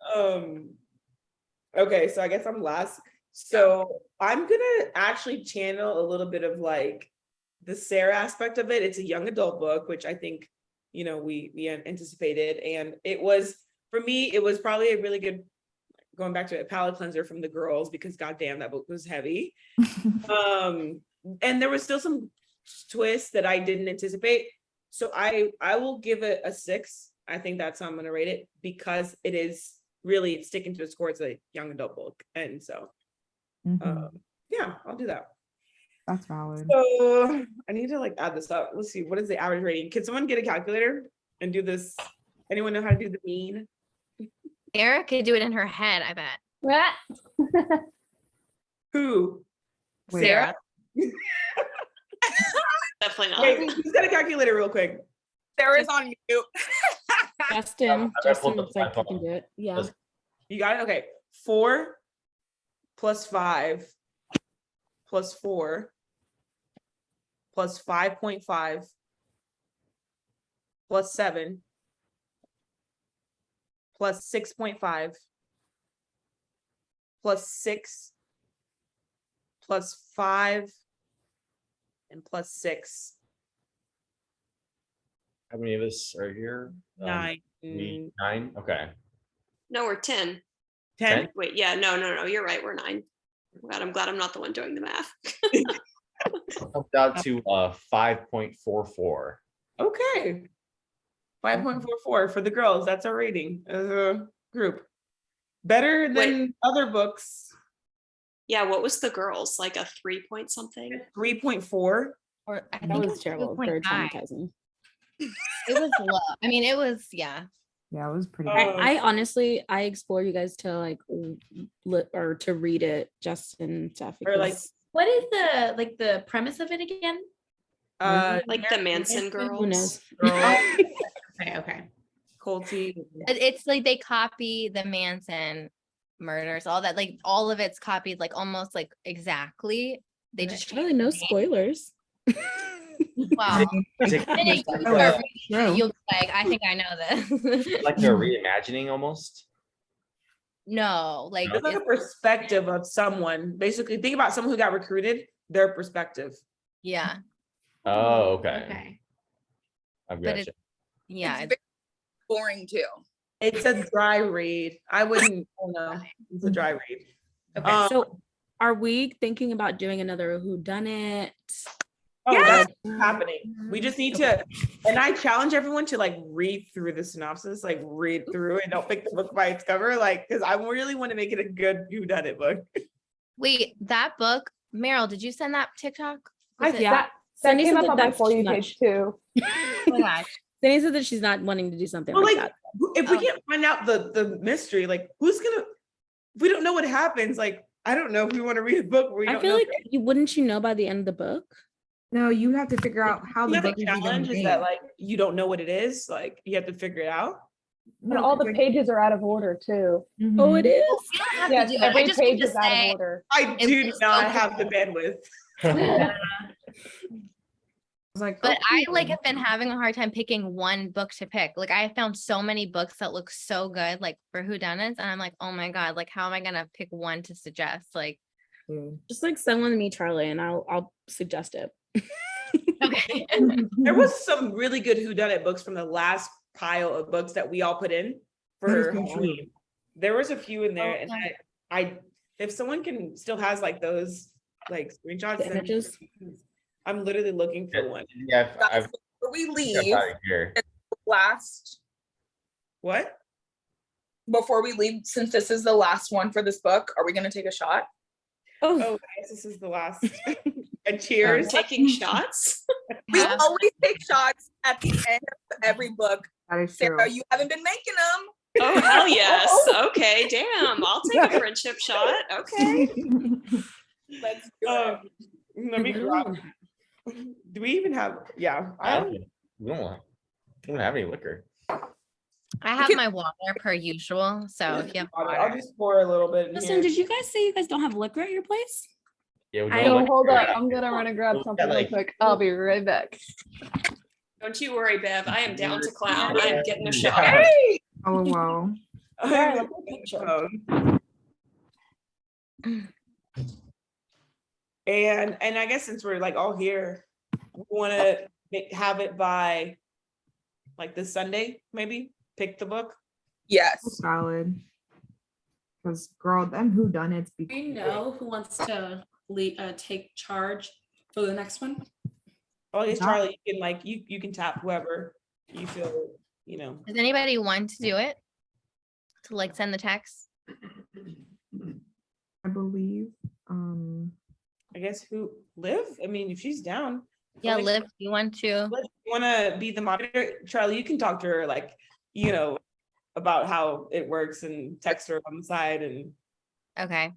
Okay, so I guess I'm last. So I'm gonna actually channel a little bit of like the Sarah aspect of it. It's a young adult book, which I think, you know, we anticipated. And it was, for me, it was probably a really good, going back to a palate cleanser from the girls, because goddamn, that book was heavy. And there was still some twists that I didn't anticipate. So I will give it a 6. I think that's how I'm gonna rate it, because it is really sticking to its core. It's a young adult book. And so yeah, I'll do that. That's valid. So I need to like add this up. Let's see, what is the average rating? Can someone get a calculator and do this? Anyone know how to do the mean? Eric could do it in her head, I bet. Who? Wait. Sarah? Definitely not. Wait, who's got a calculator real quick? Sarah's on mute. Justin. I pulled Justin up looks my like he can phone. do it. Yeah. You got it? Okay. 4 plus 5 plus 4 plus 5.5 plus 7 plus 6.5 plus 6 plus 5 and plus 6. How many of us are here? 9. Me, 9. Okay. No, we're 10. 10. Wait, yeah, no, you're right. We're 9. I'm glad I'm not the one doing the math. Comes out to 5.44. Okay. 5.44 for the girls. That's our rating as a group. Better than other books. Yeah, what was the girls? Like a 3 point something? 3.4. Or I That think was terrible. Very 2.5. traumatizing. It was low. I mean, it was, yeah. Yeah, it was pretty Oh. good. I honestly, I explore you guys to like or to read it, Justin and stuff. Or like because What is the premise of it again? Like the Manson who girls. knows? girl, Okay. Colty. It's like they copy the Manson murders, all that, like all of it's copied, like almost like exactly. They just Really no spoilers. wow. Is it Then you like, start reading True. it, you'll be like, I think I know this. like a reimagining almost? No, like It's like a perspective of someone. Basically, think about someone who got recruited, their perspective. yeah, Oh, okay. Okay. I've but got it, you. yeah, It's very boring too. It's a dry read. I wouldn't, know. It's a dry read. Okay. So are we thinking about doing another whodunit? Oh, Yes! that's happening. We just need to, and I challenge everyone to like read through the synopsis, like read through it. Don't pick the book by its cover, like, because I really want to make it a good whodunit book. wait, that book, Meryl, did you send that TikTok? I Was it- Yeah. that Cindy came said up that on my that's For too You much. page too. Oh my gosh. Cindy said that she's not wanting to do something Well, like like, that. if we Oh. can't find out the mystery, like, who's gonna? If we don't know what happens, like, I don't know if we want to read a book where we I don't feel know. like you wouldn't you know by the end of the book? No, you have to figure out how the The book is even challenge is made. that like you don't know what it is, like you have to figure it out. And all the pages are out of order too. Oh, it is. You don't have Yes, to do it. I every just need page to is out of say, order. I It do was not so have the bandwidth. I was like, but I like okay. have been having a hard time picking one book to pick. Like I found so many books that look so good, like for whodunits, and I'm like, oh my god, like how am I gonna pick one to suggest? Like, Just like send one to me, Charlie, and I'll suggest it. okay, There was some really good whodunit books from the last pile of books that we all put in That is for so true. Halloween. There was a few in there, and Okay. I if someone can still has like those like screenshots, The send me images? those. I'm literally looking for one. Yeah, Guys, I've before we got leave, out of here. last What? before we leave, since this is the last one for this book, are we gonna take a shot? Oh, guys, this is the last. And cheers. Taking shots. We Yeah. always take shots at the end of every book. That is true. Sarah, you haven't been making them. Oh hell yes. Okay, damn. I'll take a friendship shot. Okay. Let's do it. Let me grab. Do we even have? Yeah. We don't have any liquor. I have my water per usual. So if you have I'll water. just pour a little bit in Listen, here. did you guys say you guys don't have liquor at your place? Yeah, we I don't So have hold liquor. up, I'm gonna run and grab Yeah, something real like- quick. I'll be right back. Don't you worry, Bev. I am down to clown. I am getting a Yeah. shot. Hey! Oh wow. Sorry, I'm let me And I guess since we're like all here, we want to have it by like this Sunday, maybe pick the book. Yes. Solid. Because girl, them whodunits be Do you know who wants to take charge for the next one? Oh, yes, Yeah. Charlie, you can like you can tap whoever you feel, Does anybody want to do it? To like send the text? I believe. I guess who Liv? I mean, if she's down. Yeah, like- Liv, you want to? Liv, you want to be the moderator? Charlie, you can talk to her like, about how it works and text her on the side and Okay.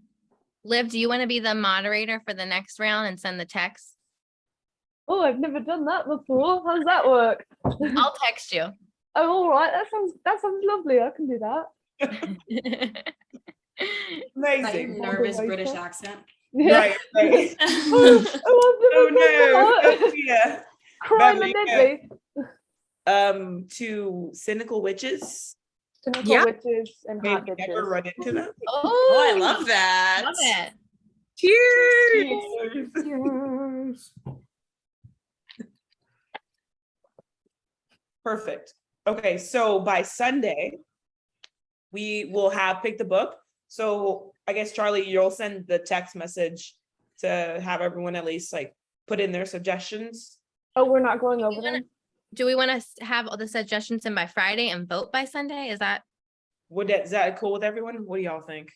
Liv, do you want to be the moderator for the next round and send the text? Oh, I've never done that before. How does that work? I'll text you. Oh, all right. That sounds lovely. I can do that. amazing. Nervous Moderator. British accent. Yeah. Right, right. Oh, Oh no. no. Yeah. Crime Beverly, and To Cynical Witches. Cynical Yeah. witches and Maybe hot bitches. never run into them. Oh, I love that. Love it. Cheers. Yes. Perfect. Okay, so by Sunday, we will have picked the book. So I guess Charlie, you'll send the text message to have everyone at least like put in their suggestions. Oh, we're not going over You wanna- them? Do we want to have all the suggestions in by Friday and vote by Sunday? Is that Is that cool with everyone? What do y'all think?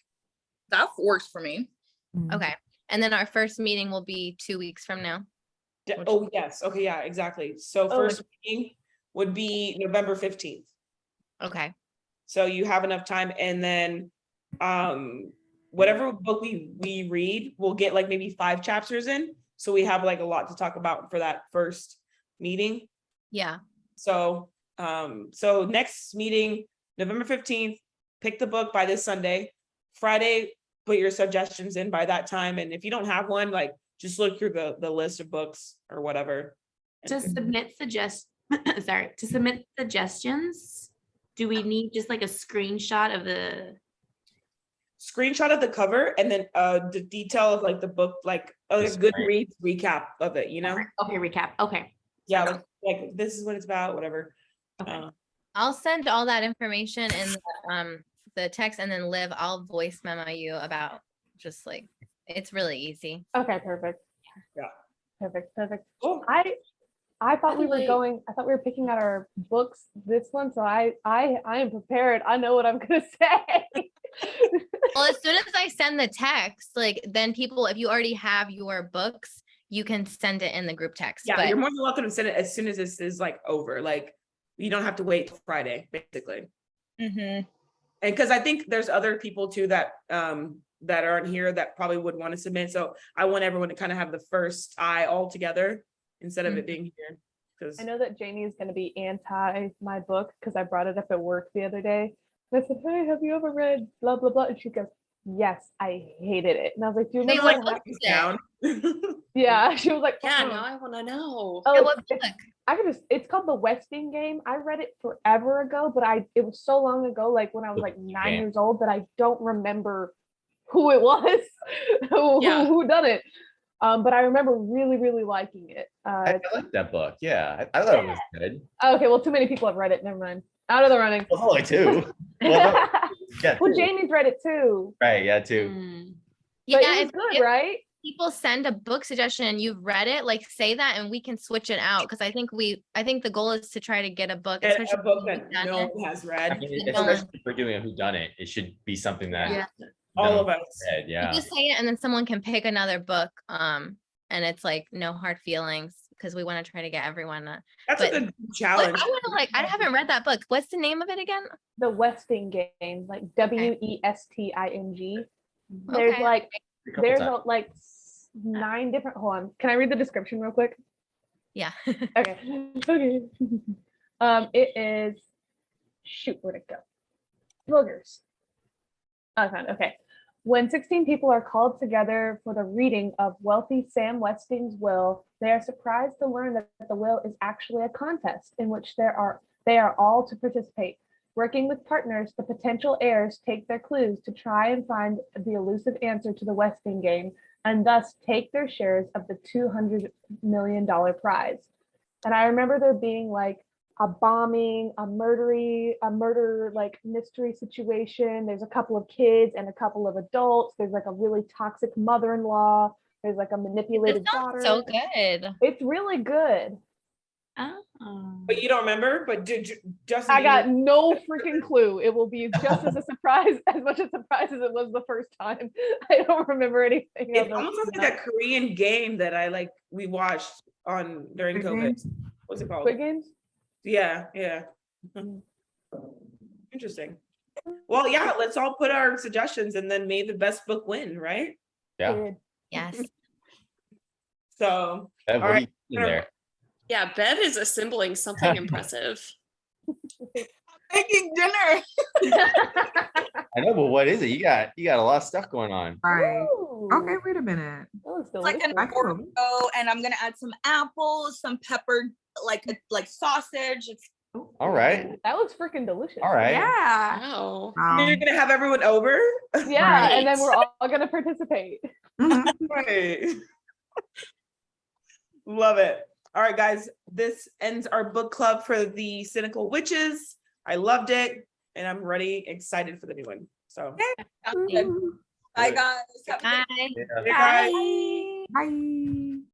That works for me. okay? And then our first meeting will be 2 weeks from now. Oh, yes. Okay, yeah, exactly. So Oh, first meeting would be November 15th. Okay. So you have enough time, and then whatever book we read, we'll get like maybe 5 chapters in. So we have like a lot to talk about for that first meeting. Yeah. So so next meeting, November 15th, pick the book by this Sunday. Friday, put your suggestions in by that time. And if you don't have one, like just look through the list of books or whatever. To submit suggestions, do we need just like a screenshot of the? Screenshot of the cover and then the detail of like the book, like a Yes, good right. read recap of it, Okay, recap. Okay. Yeah, like this is what it's about, whatever. Okay. I'll send all that information in the text, and then Liv, I'll voice memo you about just like it's really easy. Okay, perfect. Yeah. Perfect. Cool. I thought we By the were way- I thought we were picking out our books this one, so I am prepared. I know what I'm gonna say. Well, as soon as I send the text, like then people, if you already have your books, you can send it in the group text. Yeah, but you're more than welcome to send it as soon as this is like over. Like you don't have to wait till Friday, basically. Mm-hmm. And because I think there's other people too that that aren't here that probably would want to submit. So I want everyone to kind of have the first eye all together instead of it being here. Because I know that Janie is gonna be anti my book because I brought it up at work the other day. And I said, "Hey, have you ever read blah blah blah?" And she goes, "Yes, I hated it." And I was like, "Do you they remember like what look happened?" down. Yeah, she was like, Yeah, "Uh-uh." now I want to know. Oh, Yeah, it's- what it's- book? I could just, it's called The Westing Game. I read it forever ago, but it was so long ago, like when I was like 9 Game. years old, that I don't remember who it was, Yeah. who done it. But I remember really, really liking it. I like that book. Yeah, I thought it was good. Okay, well, too many people have read it. Never mind. Out of the running. Well, only 2. Well, yeah, Well, 2. Jamie's read it too. Right, yeah, 2. Mm. But Yeah, it was good, right? people send a book suggestion and you've read it, like say that and we can switch it out. Cause I think the goal is to try to get a book, Get especially a book when that we've done no it. one has I read. mean, You don't- especially if we're doing a whodunit, it should be something that Yeah. All no of one us. read, You yeah. just say it and then someone can pick another book. And it's like no hard feelings. because we want to try to get everyone. That's but- a good But challenge. I want to I haven't read that book. What's the name of it again? The Westing game, like Westing. There's Okay. like A couple there's times. like 9 different. Hold on, can I read the description real quick? Yeah. Okay. Okay. It is. Shoot, where'd it go? Boogers. Oh, I found it. Okay. When 16 people are called together for the reading of wealthy Sam Westing's will, they are surprised to learn that the will is actually a contest in which they are all to participate. Working with partners, the potential heirs take their clues to try and find the elusive answer to the Westing game and thus take their shares of the $200 million prize. And I remember there being like a bombing, a murder like mystery situation. There's a couple of kids and a couple of adults. There's like a really toxic mother-in-law. There's like a manipulated daughter. So good. It's really good. Oh. But you don't remember? But Justin, I got no freaking clue. It will be just as a surprise, as much a surprise as it was the first time. I don't remember anything. It's almost like that Korean game that we watched on during Squid COVID. Games? What's it called? Squid Games? Yeah. Interesting. Well, yeah, let's all put our suggestions and then may the best book win, right? Yeah. Period. Yes. So Bev, what All are right. you eating there? Yeah, Bev is assembling something impressive. Making dinner. I know, but what is it? You got a lot of stuff going on. Right. Ooh, Okay, wait a minute. that looks It's like delicious. an I could- Oreo, and I'm gonna add some apples, some peppered like sausage. It's All right. That looks freaking delicious. All right. yeah. Wow. you're gonna have everyone over? Yeah, Right. and then we're all gonna participate. Mhm. Right. Love it. All right, guys, this ends our book club for the Cynical Witches. I loved it, and I'm ready, excited for the new one. So, Sounds good. Bye guys. Have a good Bye. Yeah. hey, guys. Bye.